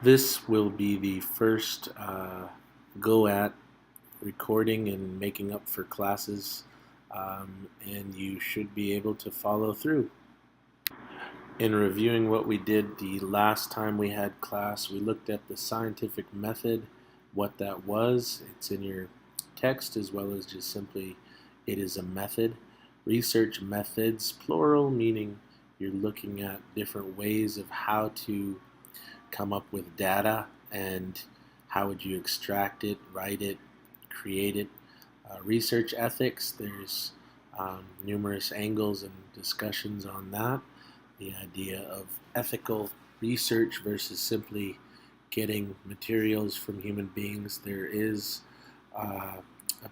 This will be the first go at recording and making up for classes, and you should be able to follow through. In reviewing what we did the last time we had class, we looked at the scientific method, what that was. It's in your text as well as just simply it is a method. Research methods, plural, meaning you're looking at different ways of how to come up with data and how would you extract it, write it, create it. Research ethics, there's numerous angles and discussions on that. The idea of ethical research versus simply getting materials from human beings. There is a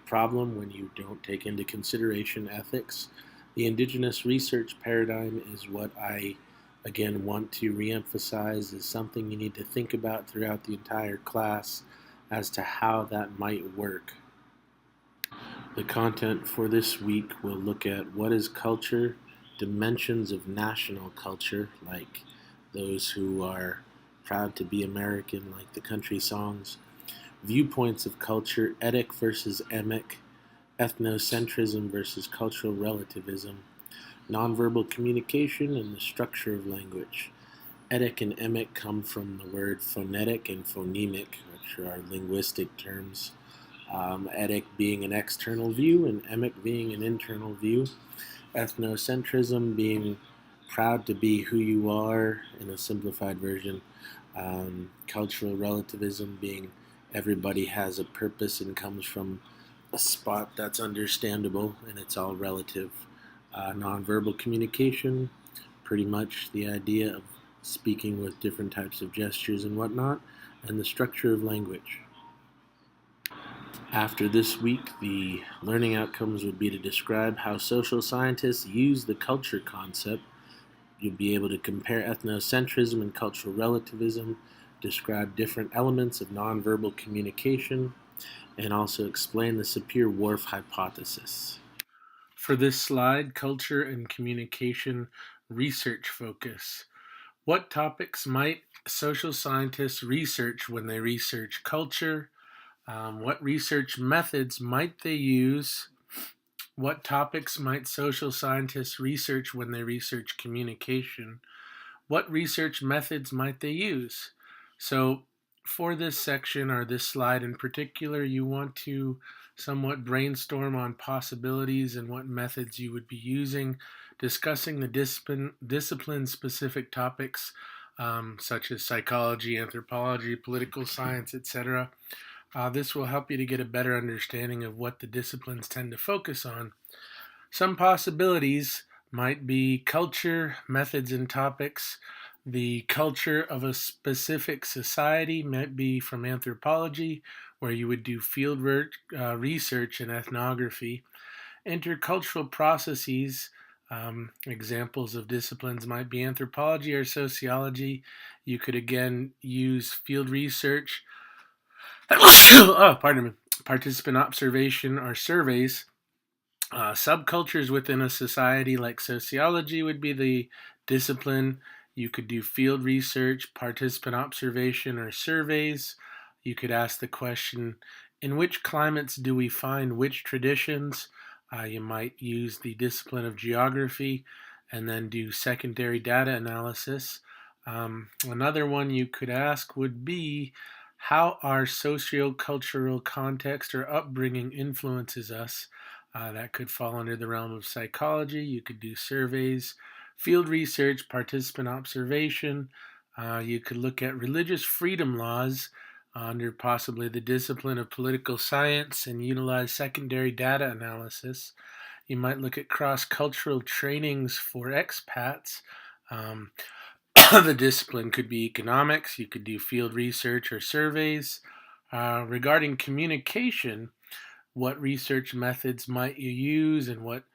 problem when you don't take into consideration ethics. The indigenous research paradigm is what I again want to reemphasize is something you need to think about throughout the entire class as to how that might work. The content for this week will look at what is culture, dimensions of national culture, like those who are proud to be American, like the country songs, viewpoints of culture, etic versus emic, ethnocentrism versus cultural relativism, nonverbal communication, and the structure of language. Etic and emic come from the word phonetic and phonemic, which are linguistic terms. Etic being an external view and emic being an internal view. Ethnocentrism being proud to be who you are in a simplified version. Cultural relativism being everybody has a purpose and comes from a spot that's understandable and it's all relative. Nonverbal communication, pretty much the idea of speaking with different types of gestures and whatnot, and the structure of language. After this week, the learning outcomes would be to describe how social scientists use the culture concept. You'd be able to compare ethnocentrism and cultural relativism, describe different elements of nonverbal communication, and also explain the Sapir-Whorf hypothesis. For this slide, culture and communication research focus. What topics might social scientists research when they research culture? What research methods might they use? What topics might social scientists research when they research communication? What research methods might they use? So, for this section or this slide in particular, you want to somewhat brainstorm on possibilities and what methods you would be using, discussing the discipline-specific topics such as psychology, anthropology, political science, etc. This will help you to get a better understanding of what the disciplines tend to focus on. Some possibilities might be culture, methods, and topics. The culture of a specific society might be from anthropology, where you would do field research and ethnography. Intercultural processes, examples of disciplines might be anthropology or sociology. You could again use field research, oh, pardon me, participant observation or surveys. Subcultures within a society like sociology would be the discipline. You could do field research, participant observation, or surveys. You could ask the question, in which climates do we find which traditions? You might use the discipline of geography and then do secondary data analysis. Another one you could ask would be, how our socio-cultural context or upbringing influences us? That could fall under the realm of psychology. You could do surveys, field research, participant observation. You could look at religious freedom laws under possibly the discipline of political science and utilize secondary data analysis. You might look at cross-cultural trainings for expats. The discipline could be economics. You could do field research or surveys. Regarding communication, what research methods might you use and what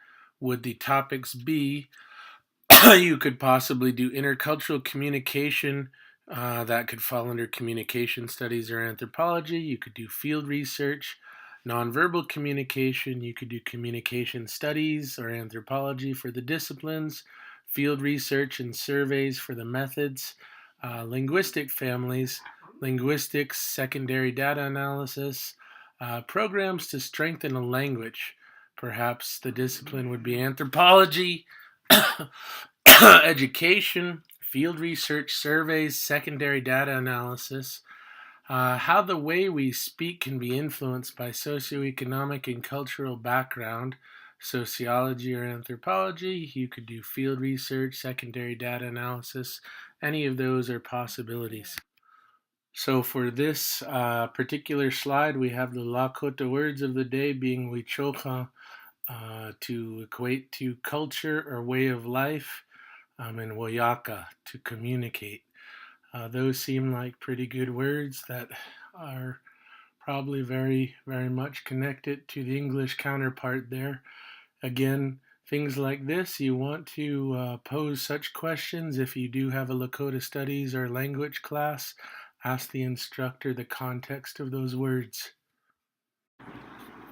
would the topics be? You could possibly do intercultural communication. That could fall under communication studies or anthropology. You could do field research. Nonverbal communication, you could do communication studies or anthropology for the disciplines. Field research and surveys for the methods. Linguistic families, linguistics, secondary data analysis, programs to strengthen a language. Perhaps the discipline would be anthropology, education, field research, surveys, secondary data analysis, how the way we speak can be influenced by socioeconomic and cultural background, sociology or anthropology. You could do field research, secondary data analysis. Any of those are possibilities. So for this particular slide, we have the Lakota words of the day being Wichoka, to equate to culture or way of life, and Wayaka to communicate. Those seem like pretty good words that are probably very, very much connected to the English counterpart there. Again, things like this, you want to pose such questions if you do have a Lakota Studies or language class. Ask the instructor the context of those words.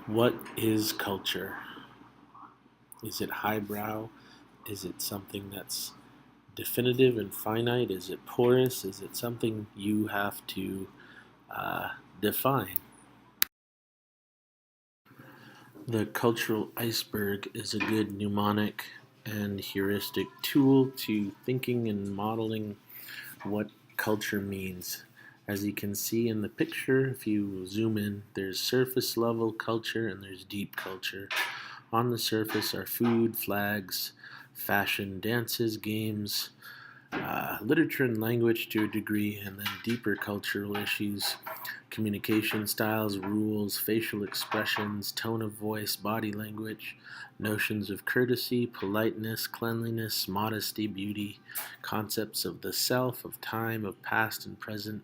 What is culture? Is it highbrow? Is it something that's definitive and finite? Is it porous? Is it something you have to define? The cultural iceberg is a good mnemonic and heuristic tool to thinking and modeling what culture means. As you can see in the picture, if you zoom in, there's surface level culture and there's deep culture. On the surface are food, flags, fashion, dances, games, literature and language to a degree, and then deeper cultural issues, communication styles, rules, facial expressions, tone of voice, body language, notions of courtesy, politeness, cleanliness, modesty, beauty, concepts of the self, of time, of past and present,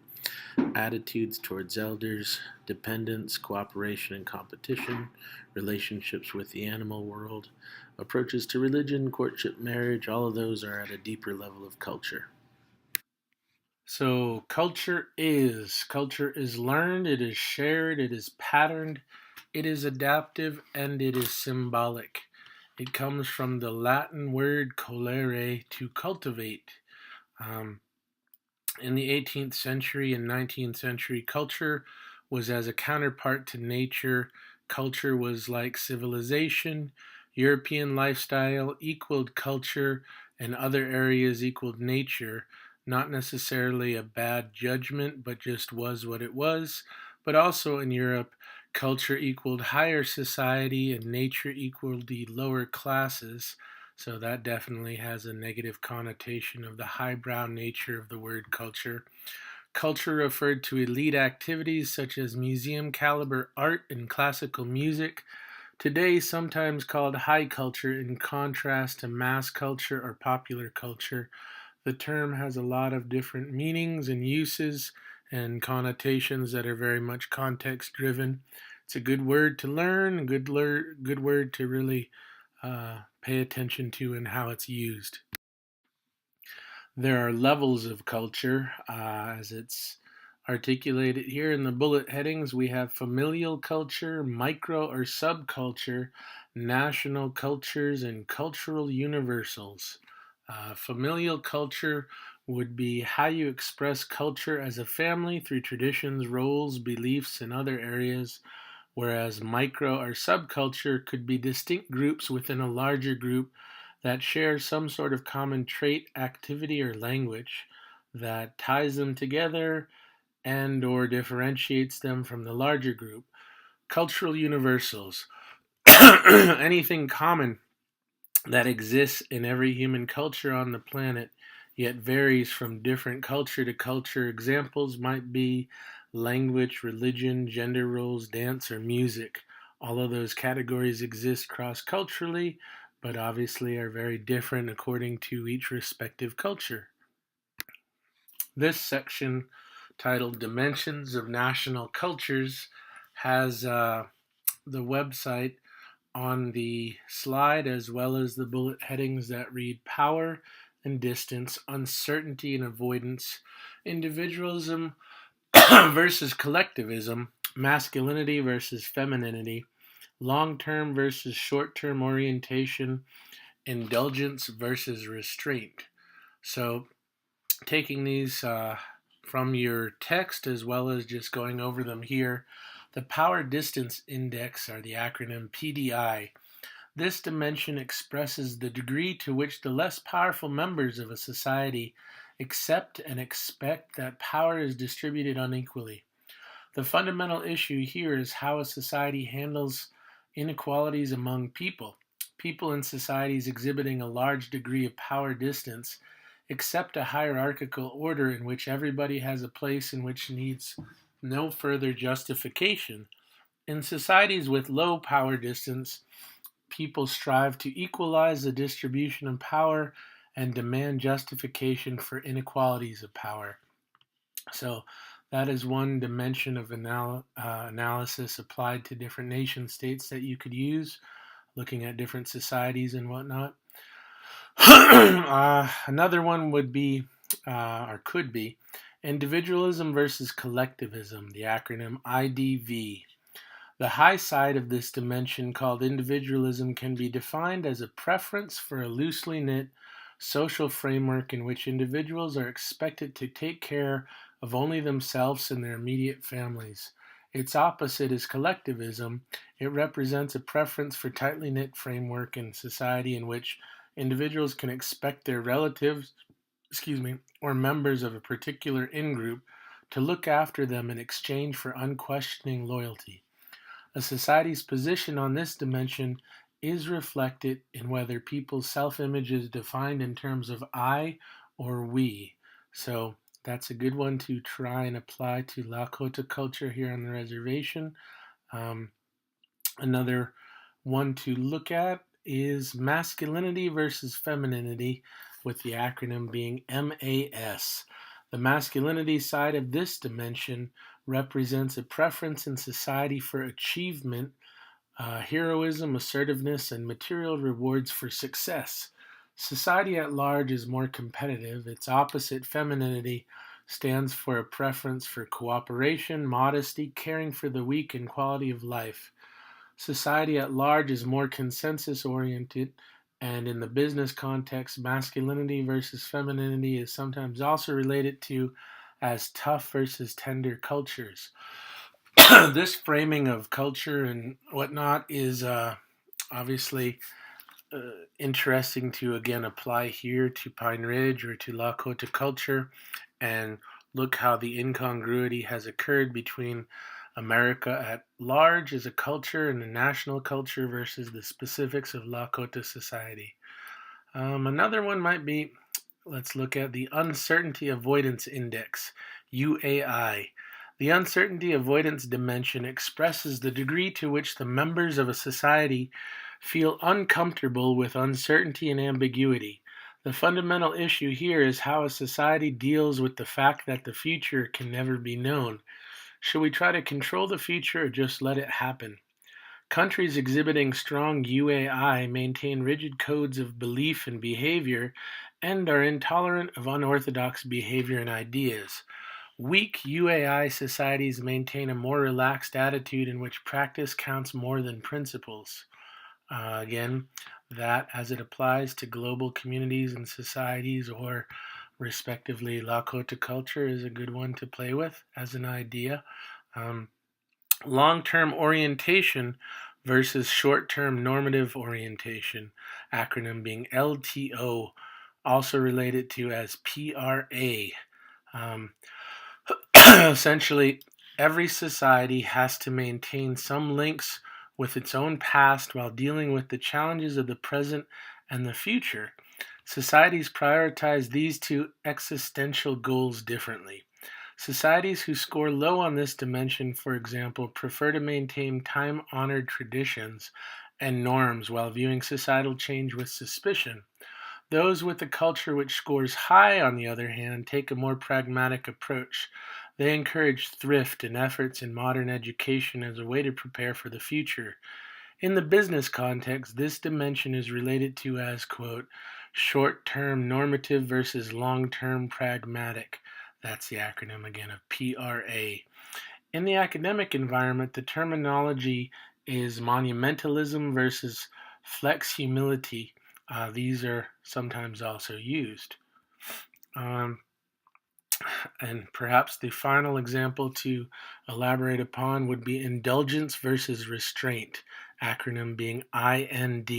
attitudes towards elders, dependence, cooperation and competition, relationships with the animal world, approaches to religion, courtship, marriage, all of those are at a deeper level of culture. So culture is learned, it is shared, it is patterned, it is adaptive, and it is symbolic. It comes from the Latin word colere, to cultivate. Um, in the 18th century and 19th century, culture was as a counterpart to nature. Culture was like civilization. European lifestyle equaled culture, and other areas equaled nature. Not necessarily a bad judgment, but just was what it was. But also in Europe, culture equaled higher society and nature equaled the lower classes. So that definitely has a negative connotation of the highbrow nature of the word culture. Culture referred to elite activities such as museum caliber art and classical music, today sometimes called high culture in contrast to mass culture or popular culture. The term has a lot of different meanings and uses and connotations that are very much context driven. It's a good word to learn, good word to really pay attention to and how it's used. There are levels of culture, as it's articulated here in the bullet headings. We have familial culture, micro or subculture, national cultures, and cultural universals. Familial culture would be how you express culture as a family through traditions, roles, beliefs, and other areas, whereas micro or subculture could be distinct groups within a larger group that share some sort of common trait, activity, or language that ties them together and or differentiates them from the larger group. Cultural universals. Anything common that exists in every human culture on the planet, yet varies from different culture to culture. Examples might be language, religion, gender roles, dance, or music. All of those categories exist cross culturally, but obviously are very different according to each respective culture. This section, titled Dimensions of National Cultures, has the website on the slide, as well as the bullet headings that read power and distance, uncertainty and avoidance, individualism versus collectivism, masculinity versus femininity, long term versus short term orientation, indulgence versus restraint. So, taking these from your text as well as just going over them here. The Power Distance Index, or the acronym PDI. This dimension expresses the degree to which the less powerful members of a society accept and expect that power is distributed unequally. The fundamental issue here is how a society handles inequalities among people. People in societies exhibiting a large degree of power distance accept a hierarchical order in which everybody has a place in which needs no further justification. In societies with low power distance, people strive to equalize the distribution of power and demand justification for inequalities of power. So, that is one dimension of analysis applied to different nation states that you could use, looking at different societies and whatnot. Another one would be, or could be, individualism versus collectivism, the acronym IDV. The high side of this dimension, called individualism, can be defined as a preference for a loosely knit social framework in which individuals are expected to take care of only themselves and their immediate families. Its opposite is collectivism. It represents a preference for tightly knit framework in society in which individuals can expect their relatives, or members of a particular in-group to look after them in exchange for unquestioning loyalty. A society's position on this dimension is reflected in whether people's self-image is defined in terms of I or we. So that's a good one to try and apply to Lakota culture here on the reservation. Um, Another one to look at is masculinity versus femininity, with the acronym being MAS. The masculinity side of this dimension represents a preference in society for achievement, heroism, assertiveness, and material rewards for success. Society at large is more competitive. Its opposite, femininity, stands for a preference for cooperation, modesty, caring for the weak, and quality of life. Society at large is more consensus oriented, and in the business context, masculinity versus femininity is sometimes also related to as tough versus tender cultures. This framing of culture and whatnot is obviously interesting to again apply here to Pine Ridge or to Lakota culture and look how the incongruity has occurred between America at large as a culture and a national culture versus the specifics of Lakota society. Another one might be, let's look at the Uncertainty Avoidance Index, UAI. The uncertainty avoidance dimension expresses the degree to which the members of a society feel uncomfortable with uncertainty and ambiguity. The fundamental issue here is how a society deals with the fact that the future can never be known. Should we try to control the future or just let it happen? Countries exhibiting strong UAI maintain rigid codes of belief and behavior and are intolerant of unorthodox behavior and ideas. Weak UAI societies maintain a more relaxed attitude in which practice counts more than principles. Again, that as it applies to global communities and societies or respectively Lakota culture is a good one to play with as an idea. Long-term orientation versus short-term normative orientation, acronym being LTO, also related to as PRA. Essentially, every society has to maintain some links with its own past while dealing with the challenges of the present and the future. Societies prioritize these two existential goals differently. Societies who score low on this dimension, for example, prefer to maintain time-honored traditions and norms while viewing societal change with suspicion. Those with a culture which scores high, on the other hand, take a more pragmatic approach. They encourage thrift and efforts in modern education as a way to prepare for the future. In the business context, this dimension is related to as, quote, short-term normative versus long-term pragmatic. That's the acronym again of PRA. In the academic environment, the terminology is monumentalism versus flex humility. These are sometimes also used. And perhaps the final example to elaborate upon would be indulgence versus restraint, acronym being IND.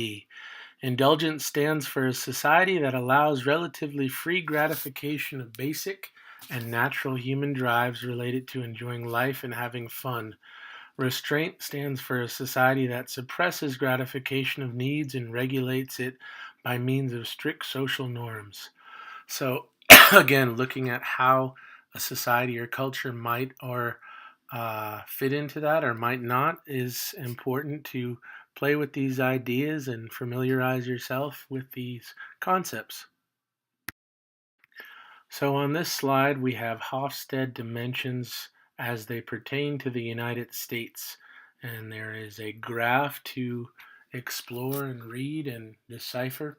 Indulgence stands for a society that allows relatively free gratification of basic and natural human drives related to enjoying life and having fun. Restraint stands for a society that suppresses gratification of needs and regulates it by means of strict social norms. So, again, looking at how a society or culture might or fit into that or might not is important to play with these ideas and familiarize yourself with these concepts. So on this slide, we have Hofstede dimensions as they pertain to the United States. And there is a graph to explore and read and decipher.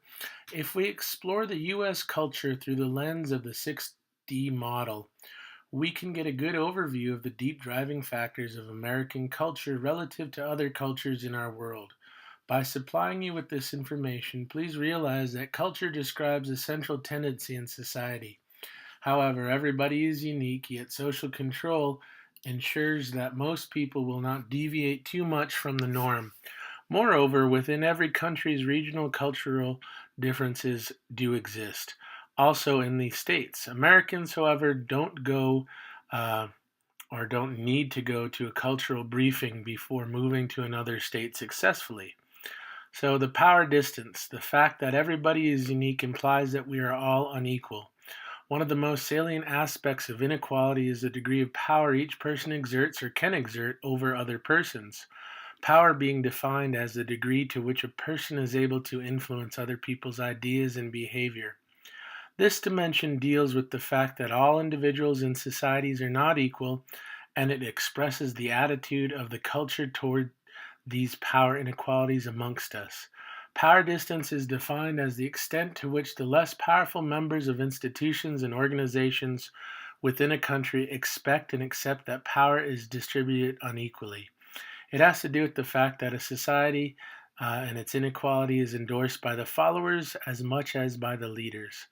If we explore the U.S. culture through the lens of the 6D model, we can get a good overview of the deep driving factors of American culture relative to other cultures in our world. By supplying you with this information, please realize that culture describes a central tendency in society. However, everybody is unique, yet social control ensures that most people will not deviate too much from the norm. Moreover, within every country's regional cultural differences do exist. Also in the states. Americans, however, don't go or don't need to go to a cultural briefing before moving to another state successfully. So, the power distance, the fact that everybody is unique, implies that we are all unequal. One of the most salient aspects of inequality is the degree of power each person exerts or can exert over other persons. Power being defined as the degree to which a person is able to influence other people's ideas and behavior. This dimension deals with the fact that all individuals in societies are not equal, and it expresses the attitude of the culture toward these power inequalities amongst us. Power distance is defined as the extent to which the less powerful members of institutions and organizations within a country expect and accept that power is distributed unequally. It has to do with the fact that a society and its inequality is endorsed by the followers as much as by the leaders.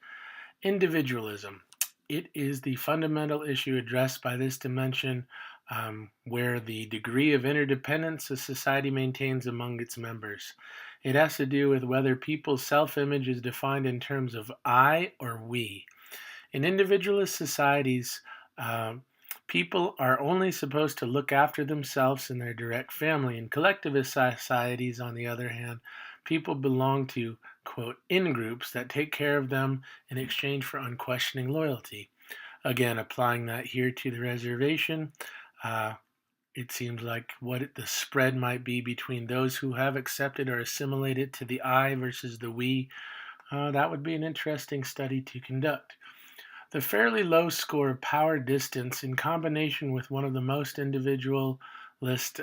Individualism. It is the fundamental issue addressed by this dimension, where the degree of interdependence a society maintains among its members. It has to do with whether people's self image is defined in terms of I or we. In individualist societies, people are only supposed to look after themselves and their direct family. In collectivist societies, on the other hand, people belong to, quote, in groups that take care of them in exchange for unquestioning loyalty. Again, applying that here to the reservation, it seems like what the spread might be between those who have accepted or assimilated to the I versus the we. That would be an interesting study to conduct. The fairly low score of power distance, in combination with one of the most individualist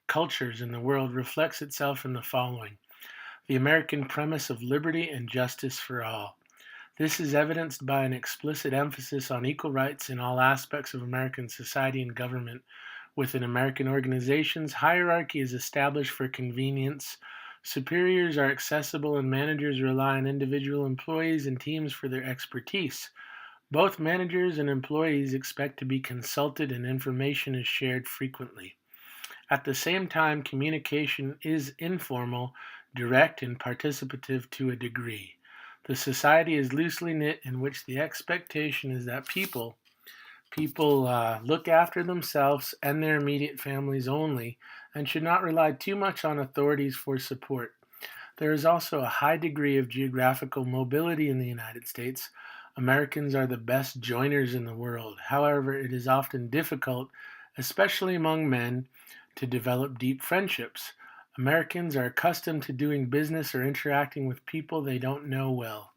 cultures in the world, reflects itself in the following: the American premise of liberty and justice for all. This is evidenced by an explicit emphasis on equal rights in all aspects of American society and government. Within American organizations, hierarchy is established for convenience. Superiors are accessible, and managers rely on individual employees and teams for their expertise. Both managers and employees expect to be consulted, and information is shared frequently. At the same time, communication is informal, direct, and participative to a degree. The society is loosely knit, in which the expectation is that people look after themselves and their immediate families only, and should not rely too much on authorities for support. There is also a high degree of geographical mobility in the United States. Americans are the best joiners in the world. However, it is often difficult, especially among men, to develop deep friendships. Americans are accustomed to doing business or interacting with people they don't know well.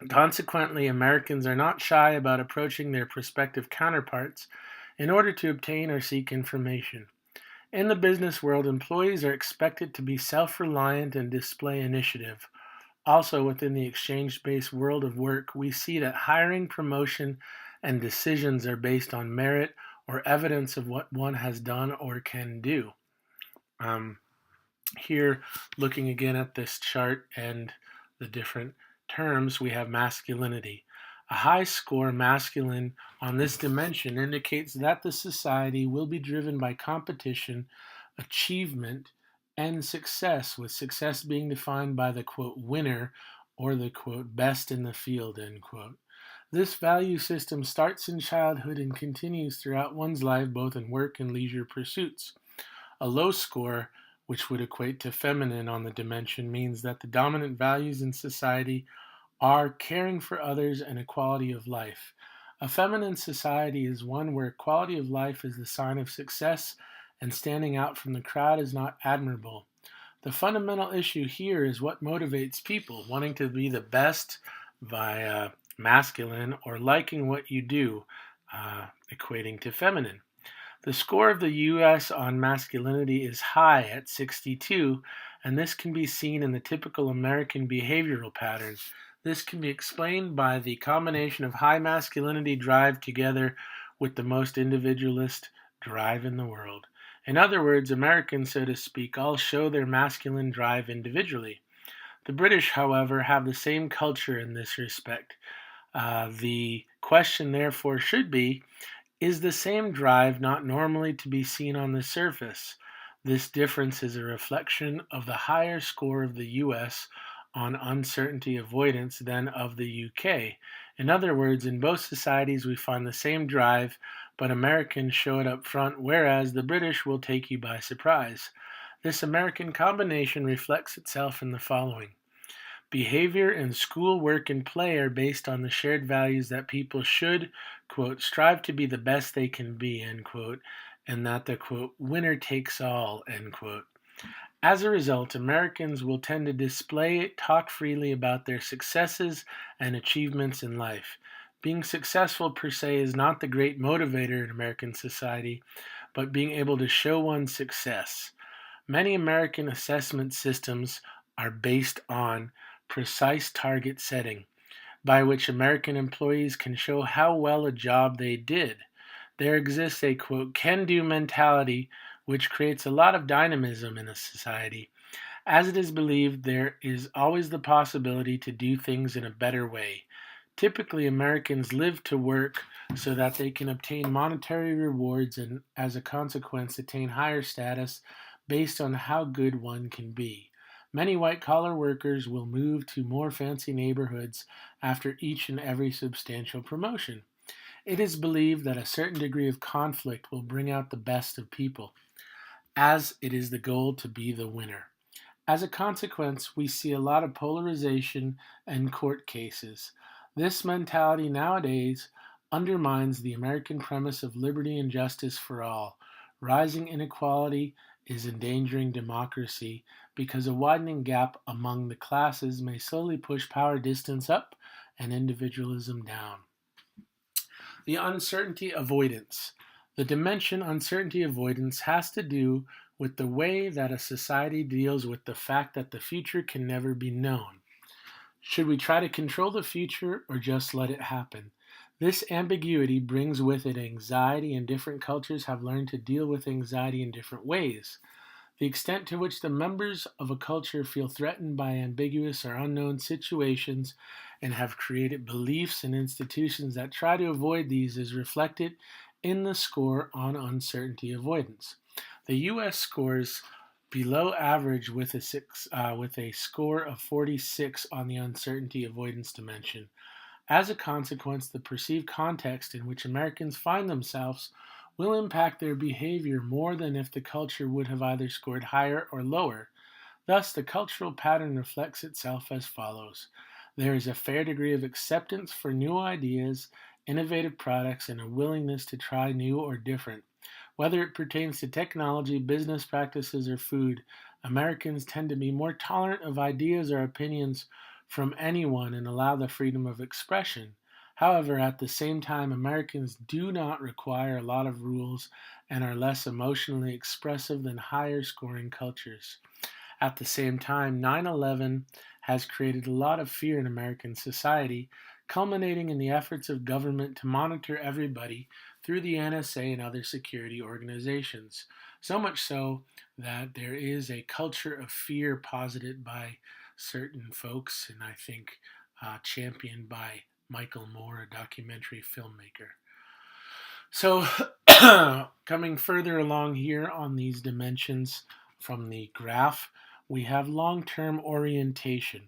Consequently, Americans are not shy about approaching their prospective counterparts in order to obtain or seek information. In the business world, employees are expected to be self-reliant and display initiative. Also, within the exchange-based world of work, we see that hiring, promotion, and decisions are based on merit or evidence of what one has done or can do. Here, looking again at this chart and the different terms, we have masculinity. A high score masculine on this dimension indicates that the society will be driven by competition, achievement, and success, with success being defined by the quote winner or the quote best in the field, end quote. This value system starts in childhood and continues throughout one's life, both in work and leisure pursuits. A low score, which would equate to feminine on the dimension, means that the dominant values in society are caring for others and equality of life. A feminine society is one where quality of life is the sign of success and standing out from the crowd is not admirable. The fundamental issue here is what motivates people, wanting to be the best via masculine or liking what you do, equating to feminine. The score of the US on masculinity is high at 62, and this can be seen in the typical American behavioral pattern. This can be explained by the combination of high masculinity drive together with the most individualist drive in the world. In other words, Americans, so to speak, all show their masculine drive individually. The British, however, have the same culture in this respect. The question, therefore, should be, is the same drive not normally to be seen on the surface? This difference is a reflection of the higher score of the US on uncertainty avoidance than of the UK. In other words, in both societies we find the same drive, but Americans show it up front, whereas the British will take you by surprise. This American combination reflects itself in the following. Behavior in school, work, and play are based on the shared values that people should, quote, strive to be the best they can be, end quote, and that the, quote, winner takes all, end quote. As a result, Americans will tend to talk freely about their successes and achievements in life. Being successful per se is not the great motivator in American society, but being able to show one's success. Many American assessment systems are based on precise target setting, by which American employees can show how well a job they did. There exists a quote, can do mentality, which creates a lot of dynamism in a society, as it is believed there is always the possibility to do things in a better way. Typically, Americans live to work so that they can obtain monetary rewards and, as a consequence, attain higher status based on how good one can be. Many white collar workers will move to more fancy neighborhoods after each and every substantial promotion. It is believed that a certain degree of conflict will bring out the best of people, as it is the goal to be the winner. As a consequence, we see a lot of polarization and court cases. This mentality nowadays undermines the American premise of liberty and justice for all. Rising inequality is endangering democracy because a widening gap among the classes may slowly push power distance up and individualism down. The uncertainty avoidance. The dimension uncertainty avoidance has to do with the way that a society deals with the fact that the future can never be known. Should we try to control the future or just let it happen? This ambiguity brings with it anxiety, and different cultures have learned to deal with anxiety in different ways. The extent to which the members of a culture feel threatened by ambiguous or unknown situations and have created beliefs and institutions that try to avoid these is reflected in the score on uncertainty avoidance. The U.S. scores below average with a score of 46 on the uncertainty avoidance dimension. As a consequence, the perceived context in which Americans find themselves will impact their behavior more than if the culture would have either scored higher or lower. Thus, the cultural pattern reflects itself as follows. There is a fair degree of acceptance for new ideas, innovative products, and a willingness to try new or different. Whether it pertains to technology, business practices, or food, Americans tend to be more tolerant of ideas or opinions from anyone and allow the freedom of expression. However, at the same time, Americans do not require a lot of rules and are less emotionally expressive than higher scoring cultures. At the same time, 9/11 has created a lot of fear in American society, culminating in the efforts of government to monitor everybody through the NSA and other security organizations. So much so that there is a culture of fear posited by certain folks, and I think championed by Michael Moore, a documentary filmmaker. So, coming further along here on these dimensions from the graph, we have long term orientation.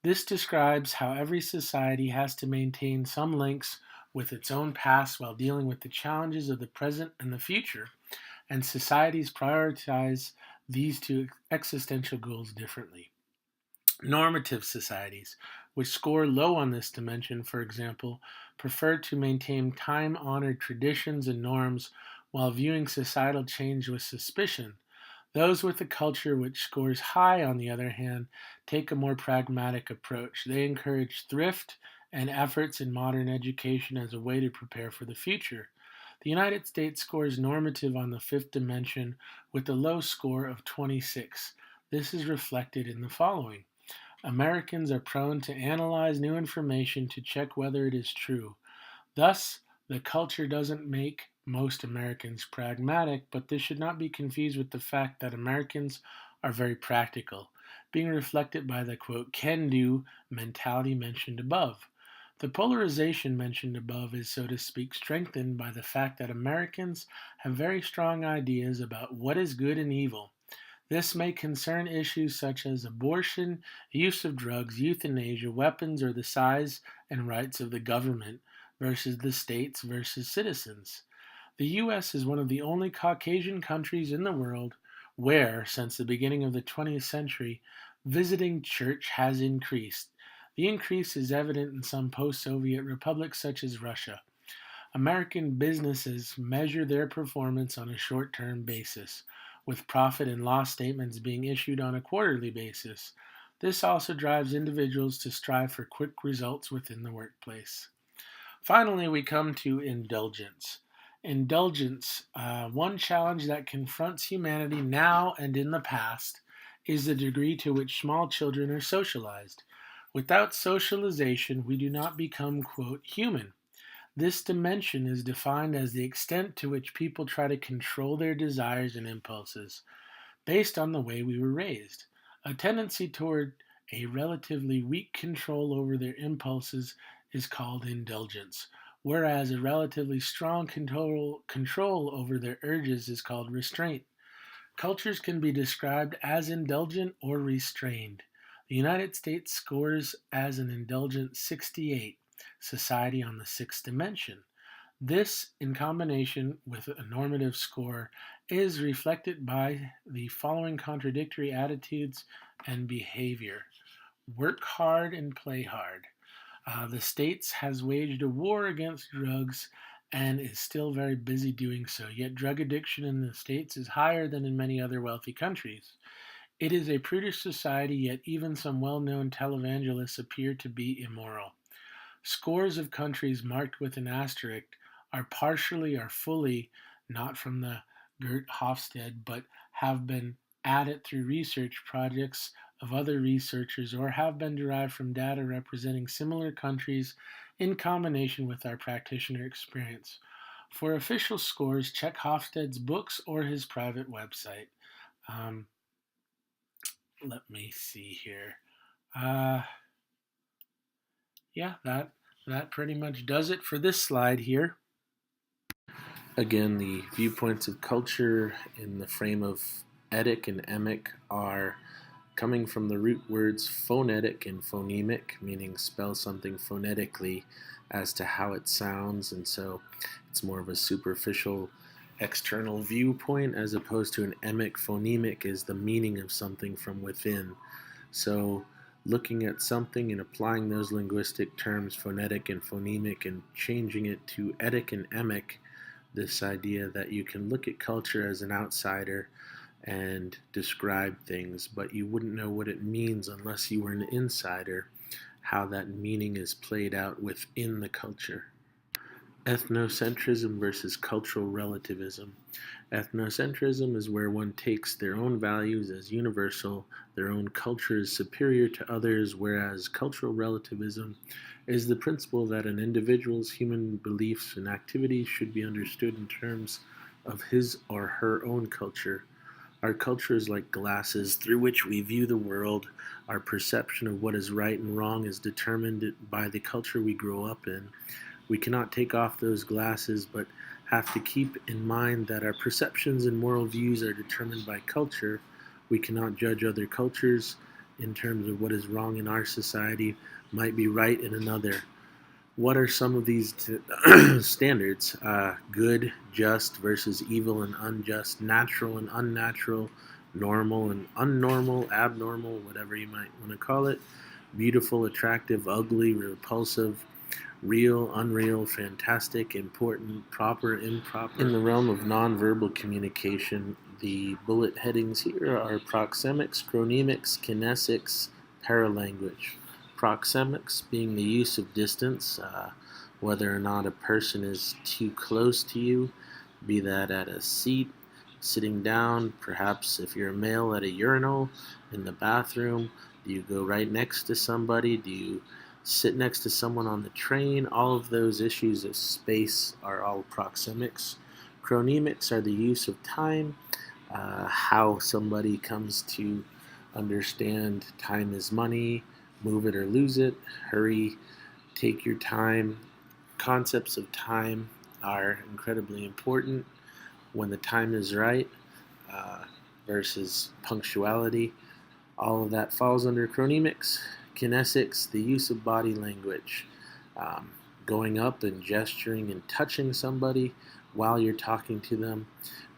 This describes how every society has to maintain some links with its own past while dealing with the challenges of the present and the future, and societies prioritize these two existential goals differently. Normative societies, which score low on this dimension, for example, prefer to maintain time honored traditions and norms while viewing societal change with suspicion. Those with a culture which scores high, on the other hand, take a more pragmatic approach. They encourage thrift and efforts in modern education as a way to prepare for the future. The United States scores normative on the fifth dimension with a low score of 26. This is reflected in the following. Americans are prone to analyze new information to check whether it is true. Thus, the culture doesn't make most Americans pragmatic, but this should not be confused with the fact that Americans are very practical, being reflected by the quote, can do mentality mentioned above. The polarization mentioned above is, so to speak, strengthened by the fact that Americans have very strong ideas about what is good and evil. This may concern issues such as abortion, use of drugs, euthanasia, weapons, or the size and rights of the government versus the states versus citizens. The U.S. is one of the only Caucasian countries in the world where, since the beginning of the 20th century, visiting church has increased. The increase is evident in some post Soviet republics such as Russia. American businesses measure their performance on a short term basis, with profit and loss statements being issued on a quarterly basis. This also drives individuals to strive for quick results within the workplace. Finally, we come to indulgence. Indulgence, one challenge that confronts humanity now and in the past, is the degree to which small children are socialized. Without socialization, we do not become, quote, human. This dimension is defined as the extent to which people try to control their desires and impulses based on the way we were raised. A tendency toward a relatively weak control over their impulses is called indulgence, whereas a relatively strong control over their urges is called restraint. Cultures can be described as indulgent or restrained. The United States scores as an indulgent 68 society on the sixth dimension. This, in combination with a normative score, is reflected by the following contradictory attitudes and behavior. Work hard and play hard. The States has waged a war against drugs and is still very busy doing so, yet drug addiction in the States is higher than in many other wealthy countries. It is a prudish society, yet even some well-known televangelists appear to be immoral. Scores of countries marked with an asterisk are partially or fully not from the Gert Hofstede, but have been added through research projects of other researchers or have been derived from data representing similar countries in combination with our practitioner experience. For official scores, check Hofstede's books or his private website. Um, Let me see here. Uh, yeah, that pretty much does it for this slide here. Again, the viewpoints of culture in the frame of etic and emic are coming from the root words phonetic and phonemic, meaning spell something phonetically as to how it sounds, and so it's more of a superficial external viewpoint as opposed to an emic. Phonemic is the meaning of something from within. So looking at something and applying those linguistic terms, phonetic and phonemic, and changing it to etic and emic, this idea that you can look at culture as an outsider and describe things, but you wouldn't know what it means unless you were an insider, how that meaning is played out within the culture. Ethnocentrism versus cultural relativism. Ethnocentrism is where one takes their own values as universal, their own culture is superior to others, whereas cultural relativism is the principle that an individual's human beliefs and activities should be understood in terms of his or her own culture. Our culture is like glasses through which we view the world. Our perception of what is right and wrong is determined by the culture we grow up in. We cannot take off those glasses, but have to keep in mind that our perceptions and moral views are determined by culture. We cannot judge other cultures in terms of what is wrong in our society might be right in another. What are some of these standards? Good, just versus evil and unjust, natural and unnatural, normal and unnormal, abnormal, whatever you might want to call it, beautiful, attractive, ugly, repulsive, real, unreal, fantastic, important, proper, improper. In the realm of nonverbal communication, the bullet headings here are proxemics, chronemics, kinesics, paralanguage. Proxemics being the use of distance, whether or not a person is too close to you, be that at a seat, sitting down, perhaps if you're a male at a urinal, in the bathroom. Do you go right next to somebody? Do you sit next to someone on the train? All of those issues of space are all proxemics. Chronemics are the use of time, how somebody comes to understand time is money, move it or lose it, hurry, take your time. Concepts of time are incredibly important. When the time is right uh, versus punctuality, all of that falls under chronemics. Kinesics, the use of body language, um, going up and gesturing and touching somebody while you're talking to them,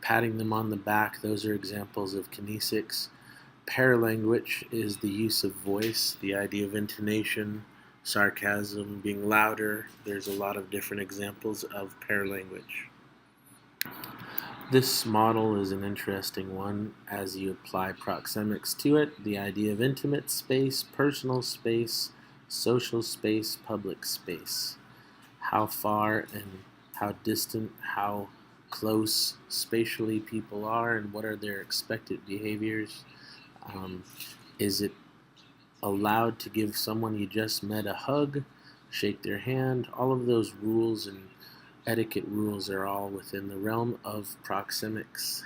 patting them on the back, those are examples of kinesics. Paralanguage is the use of voice, the idea of intonation, sarcasm, being louder. There's a lot of different examples of paralanguage. This model is an interesting one as you apply proxemics to it. The idea of intimate space, personal space, social space, public space. How far and how distant, how close spatially people are, and what are their expected behaviors. Um, is it allowed to give someone you just met a hug, shake their hand? All of those rules and etiquette rules are all within the realm of proxemics.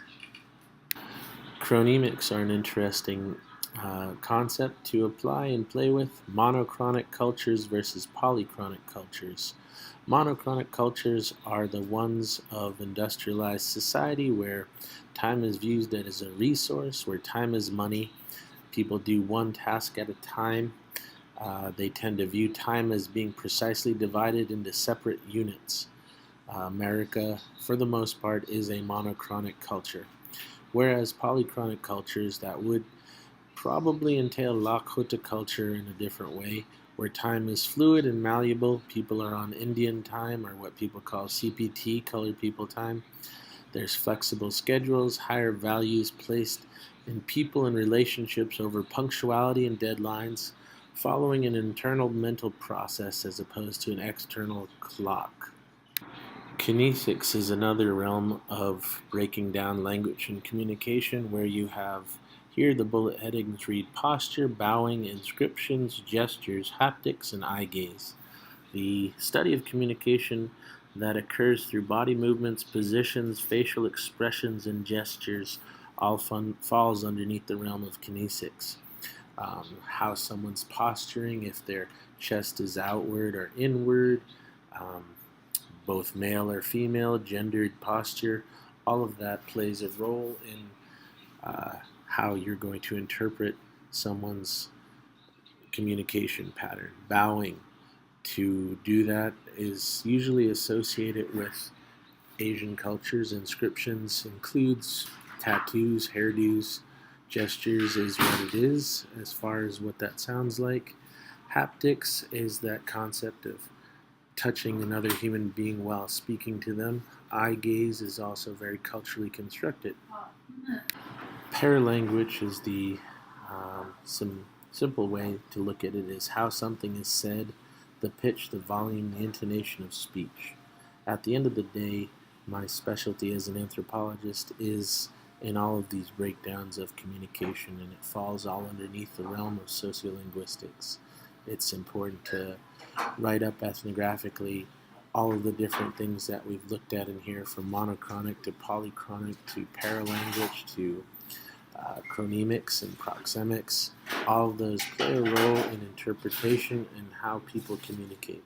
Chronemics are an interesting concept to apply and play with. Monochronic cultures versus polychronic cultures. Monochronic cultures are the ones of industrialized society where time is viewed as a resource, where time is money. People do one task at a time. They tend to view time as being precisely divided into separate units. America, for the most part, is a monochronic culture. Whereas polychronic cultures, that would probably entail Lakota culture in a different way, where time is fluid and malleable. People are on Indian time, or what people call CPT, colored people time. There's flexible schedules, higher values placed in people and relationships over punctuality and deadlines, following an internal mental process as opposed to an external clock. Kinesics is another realm of breaking down language and communication where you have here the bullet headings read posture, bowing, inscriptions, gestures, haptics, and eye gaze. The study of communication that occurs through body movements, positions, facial expressions, and gestures all falls underneath the realm of kinesics. How someone's posturing, if their chest is outward or inward, um, both male or female, gendered posture, all of that plays a role in how you're going to interpret someone's communication pattern. Bowing, to do that is usually associated with Asian cultures. Inscriptions includes tattoos, hairdos, gestures is what it is as far as what that sounds like. Haptics is that concept of touching another human being while speaking to them. Eye gaze is also very culturally constructed. Paralanguage is the some simple way to look at it is how something is said, the pitch, the volume, the intonation of speech. At the end of the day, my specialty as an anthropologist is in all of these breakdowns of communication, and it falls all underneath the realm of sociolinguistics. It's important to write up ethnographically all of the different things that we've looked at in here, from monochronic to polychronic to paralanguage to chronemics and proxemics. All of those play a role in interpretation and how people communicate.